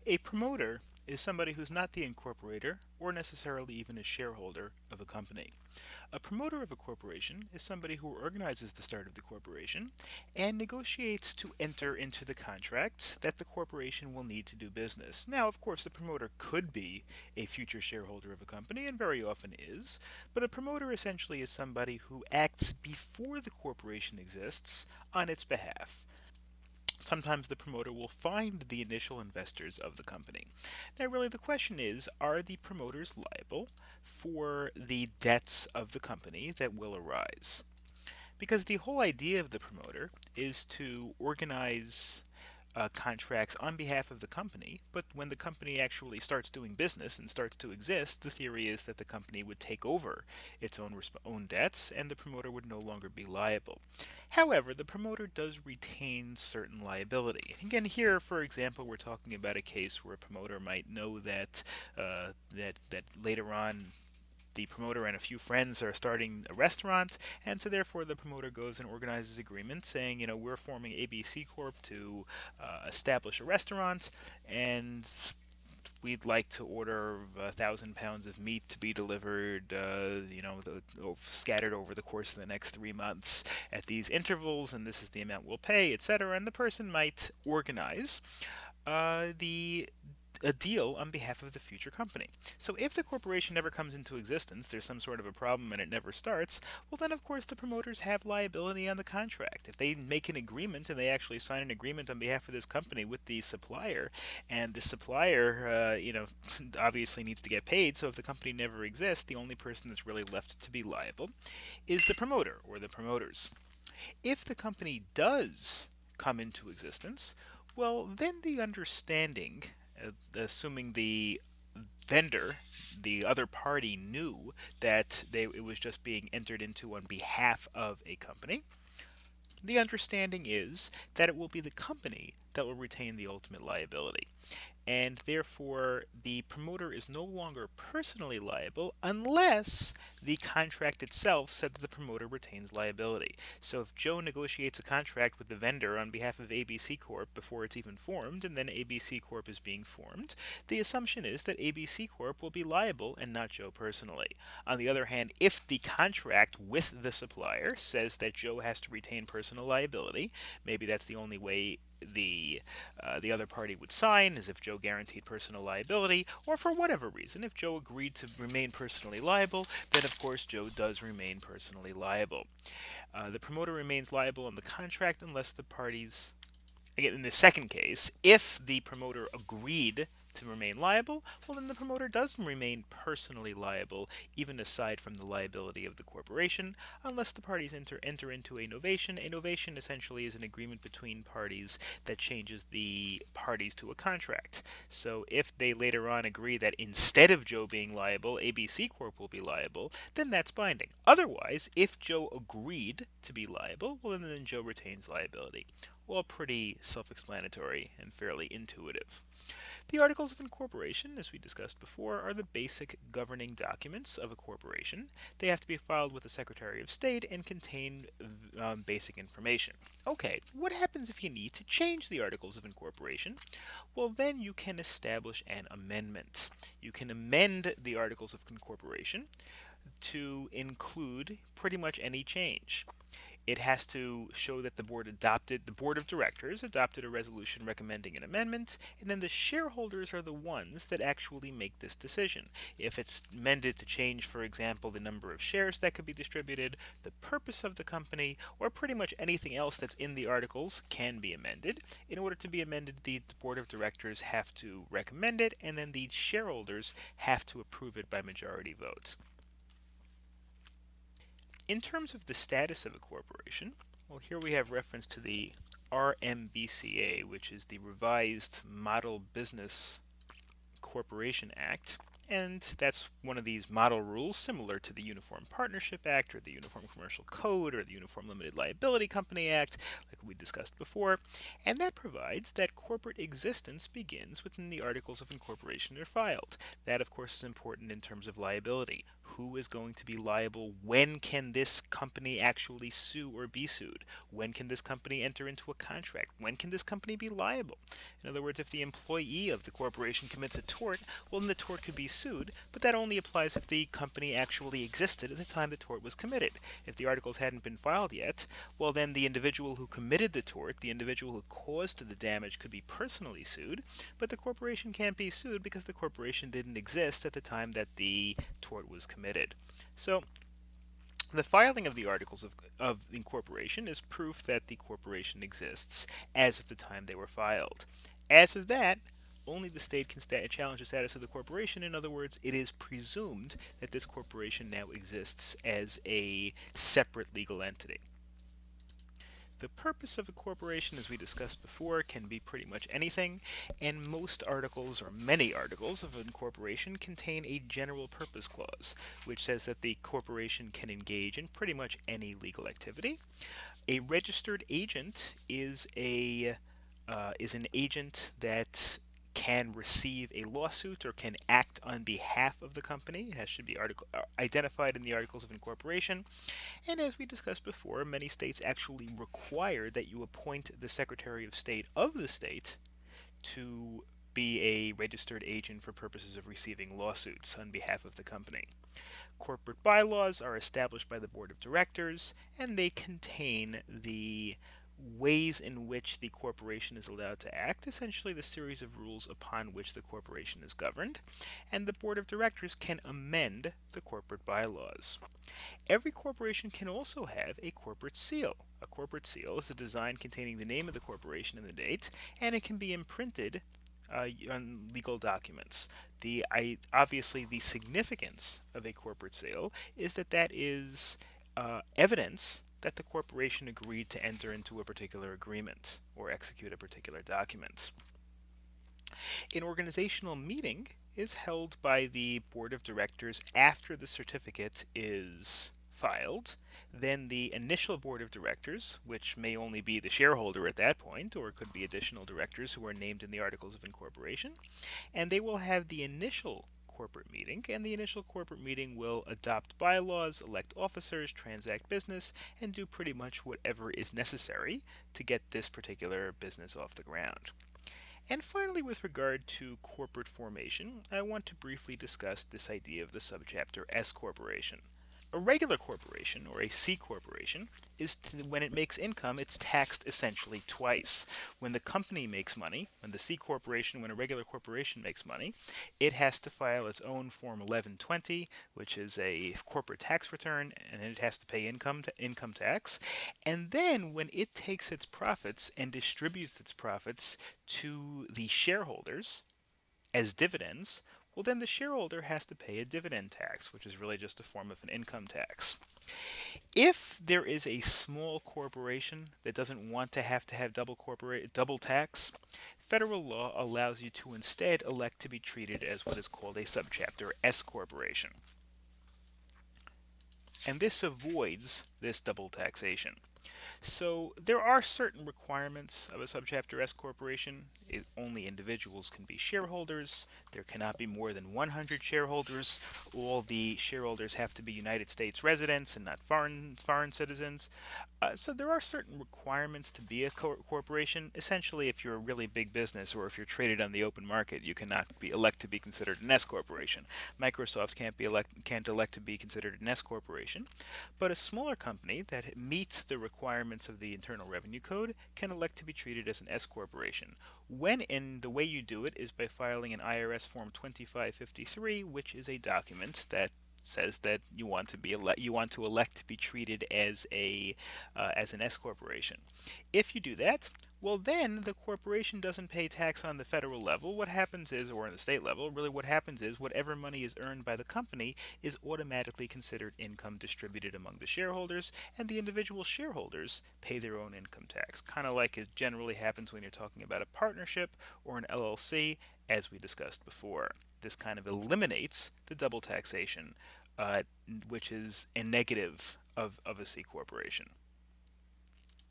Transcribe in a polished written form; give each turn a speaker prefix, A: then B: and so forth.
A: A promoter is somebody who's not the incorporator or necessarily even a shareholder of a company. A promoter of a corporation is somebody who organizes the start of the corporation and negotiates to enter into the contracts that the corporation will need to do business. Now, of course, the promoter could be a future shareholder of a company, and very often is, but a promoter essentially is somebody who acts before the corporation exists on its behalf. Sometimes the promoter will find the initial investors of the company. Now, really, the question is, are the promoters liable for the debts of the company that will arise? Because the whole idea of the promoter is to organize contracts on behalf of the company, but when the company actually starts doing business and starts to exist, the theory is that the company would take over its own debts and the promoter would no longer be liable. However, the promoter does retain certain liability. Again, here, for example, we're talking about a case where a promoter might know that later on the promoter and a few friends are starting a restaurant, and so therefore the promoter goes and organizes agreement saying, we're forming ABC Corp to establish a restaurant, and we'd like to order 1,000 pounds of meat to be delivered, scattered over the course of the next 3 months at these intervals, and this is the amount we'll pay, etc. And the person might organize the a deal on behalf of the future company. So if the corporation never comes into existence, there's some sort of a problem and it never starts, well then of course the promoters have liability on the contract. If they make an agreement and they actually sign an agreement on behalf of this company with the supplier, and the supplier, obviously needs to get paid, so if the company never exists, the only person that's really left to be liable is the promoter or the promoters. If the company does come into existence, well, then the understanding, assuming the vendor, the other party, knew that it was just being entered into on behalf of a company, the understanding is that it will be the company that will retain the ultimate liability, and therefore the promoter is no longer personally liable unless the contract itself said that the promoter retains liability. So if Joe negotiates a contract with the vendor on behalf of ABC Corp before it's even formed, and then ABC Corp is being formed, the assumption is that ABC Corp will be liable and not Joe personally. On the other hand, if the contract with the supplier says that Joe has to retain personal liability, maybe that's the only way the other party would sign, as if Joe guaranteed personal liability, or for whatever reason, if Joe agreed to remain personally liable, then of course Joe does remain personally liable. The promoter remains liable on the contract unless the parties, again, in the second case, if the promoter agreed to remain liable, well, then the promoter does remain personally liable, even aside from the liability of the corporation, unless the parties enter into a novation. A novation essentially is an agreement between parties that changes the parties to a contract. So if they later on agree that instead of Joe being liable, ABC Corp will be liable, then that's binding. Otherwise, if Joe agreed to be liable, well, then Joe retains liability. Well, pretty self-explanatory and fairly intuitive. The Articles of Incorporation, as we discussed before, are the basic governing documents of a corporation. They have to be filed with the Secretary of State and contain basic information. Okay, what happens if you need to change the Articles of Incorporation? Well, then you can establish an amendment. You can amend the Articles of Incorporation to include pretty much any change. It has to show that the board of directors adopted a resolution recommending an amendment, and then the shareholders are the ones that actually make this decision. If it's amended to change, for example, the number of shares that could be distributed, the purpose of the company, or pretty much anything else that's in the articles can be amended. In order to be amended, the board of directors have to recommend it, and then the shareholders have to approve it by majority vote. In terms of the status of a corporation, well, here we have reference to the RMBCA, which is the Revised Model Business Corporation Act. And that's one of these model rules similar to the Uniform Partnership Act or the Uniform Commercial Code or the Uniform Limited Liability Company Act, like we discussed before. And that provides that corporate existence begins within the Articles of Incorporation are filed. That, of course, is important in terms of liability. Who is going to be liable? When can this company actually sue or be sued? When can this company enter into a contract? When can this company be liable? In other words, if the employee of the corporation commits a tort, well, then the tort could be sued, but that only applies if the company actually existed at the time the tort was committed. If the articles hadn't been filed yet, well, then the individual who committed the tort, the individual who caused the damage, could be personally sued, but the corporation can't be sued because the corporation didn't exist at the time that the tort was committed. So, the filing of the Articles of Incorporation is proof that the corporation exists as of the time they were filed. As of that, only the state can challenge the status of the corporation. In other words, it is presumed that this corporation now exists as a separate legal entity. The purpose of a corporation, as we discussed before, can be pretty much anything, and most articles, or many articles, of incorporation contain a general purpose clause, which says that the corporation can engage in pretty much any legal activity. A registered agent is an agent that can receive a lawsuit or can act on behalf of the company. That should be identified in the Articles of Incorporation. And as we discussed before, many states actually require that you appoint the Secretary of State of the state to be a registered agent for purposes of receiving lawsuits on behalf of the company. Corporate bylaws are established by the board of directors, and they contain the ways in which the corporation is allowed to act, essentially the series of rules upon which the corporation is governed, and the board of directors can amend the corporate bylaws. Every corporation can also have a corporate seal. A corporate seal is a design containing the name of the corporation and the date, and it can be imprinted on legal documents. Obviously, the significance of a corporate seal is that that is evidence that the corporation agreed to enter into a particular agreement or execute a particular document. An organizational meeting is held by the board of directors after the certificate is filed. Then the initial board of directors, which may only be the shareholder at that point, or it could be additional directors who are named in the Articles of Incorporation, and they will have the initial corporate meeting, and the initial corporate meeting will adopt bylaws, elect officers, transact business, and do pretty much whatever is necessary to get this particular business off the ground. And finally, with regard to corporate formation, I want to briefly discuss this idea of the subchapter S corporation. A regular corporation, or a C corporation, when it makes income, it's taxed essentially twice. When the company makes money, when the C corporation, when a regular corporation makes money, it has to file its own Form 1120, which is a corporate tax return, and it has to pay income tax. And then when it takes its profits and distributes its profits to the shareholders as dividends, well, then the shareholder has to pay a dividend tax, which is really just a form of an income tax. If there is a small corporation that doesn't want to have double tax, federal law allows you to instead elect to be treated as what is called a subchapter S corporation. And this avoids this double taxation. So there are certain requirements of a subchapter S corporation. Only individuals can be shareholders. There cannot be more than 100 shareholders. All the shareholders have to be United States residents and not foreign citizens. So there are certain requirements to be a corporation. Essentially, if you're a really big business or if you're traded on the open market, you cannot elect to be considered an S corporation. Microsoft can't elect to be considered an S corporation, but a smaller company that meets the requirements of the Internal Revenue Code can elect to be treated as an S corporation. The way you do it is by filing an IRS Form 2553, which is a document that says that you want to elect to be treated as an S corporation. If you do that, Well, then the corporation doesn't pay tax on the federal level. What happens is, or on the state level, really what happens is whatever money is earned by the company is automatically considered income distributed among the shareholders, and the individual shareholders pay their own income tax. Kind of like it generally happens when you're talking about a partnership or an LLC, as we discussed before. This kind of eliminates the double taxation, uh, which is a negative of a C corporation.